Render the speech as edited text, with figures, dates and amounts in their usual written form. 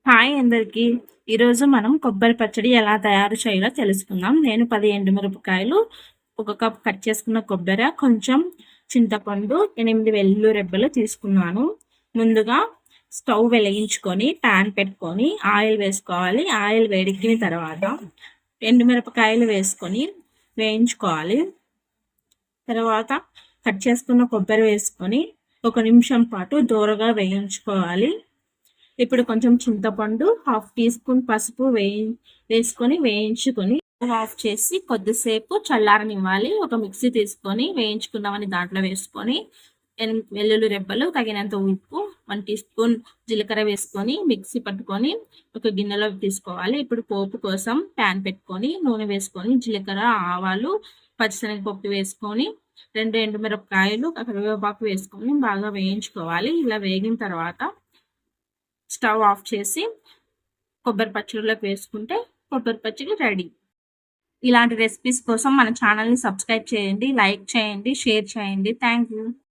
Hi అందరికీ. ఈరోజు మనం కొబ్బరి పచ్చడి ఎలా తయారు చేయాలో తెలుసుకుందాం. నేను 10 ఎండుమిరపకాయలు, 1 కప్ కట్ చేసుకున్న కొబ్బరి, కొంచెం చింతపండు, 8 వెల్లుల్లి రెబ్బలు తీసుకున్నాను. ముందుగా స్టవ్ వెలిగించుకొని ప్యాన్ పెట్టుకొని ఆయిల్ వేసుకోవాలి. ఆయిల్ వేడెక్కిన తర్వాత ఎండుమిరపకాయలు వేసుకొని వేయించుకోవాలి. తర్వాత కట్ చేసుకున్న కొబ్బరి వేసుకొని 1 నిమిషం పాటు దూరగా వేయించుకోవాలి. ఇప్పుడు కొంచెం చింతపండు, 1/2 టీ స్పూన్ పసుపు వేసుకొని వేయించుకొని ఆఫ్ చేసి కొద్దిసేపు చల్లారనివ్వాలి. ఒక మిక్సీ తీసుకొని వేయించుకున్నామని దాంట్లో వేసుకొని వెల్లుల్లి రెబ్బలు, తగినంత ఉప్పు, 1 టీ స్పూన్ జీలకర్ర వేసుకొని మిక్సీ పట్టుకొని ఒక గిన్నెలో తీసుకోవాలి. ఇప్పుడు పోపు కోసం ప్యాన్ పెట్టుకొని నూనె వేసుకొని జీలకర్ర, ఆవాలు, పచ్చిశనగపప్పు వేసుకొని 2 ఎండుమిరపకాయలు, కరివేపాకు వేసుకొని బాగా వేయించుకోవాలి. ఇలా వేగిన తర్వాత స్టవ్ ఆఫ్ చేసి కొబ్బరి పచ్చడిలోకి వేసుకుంటే కొబ్బరి పచ్చడి రెడీ. ఇలాంటి రెసిపీస్ కోసం మన ఛానల్ని సబ్స్క్రైబ్ చేయండి, లైక్ చేయండి, షేర్ చేయండి. Thank you.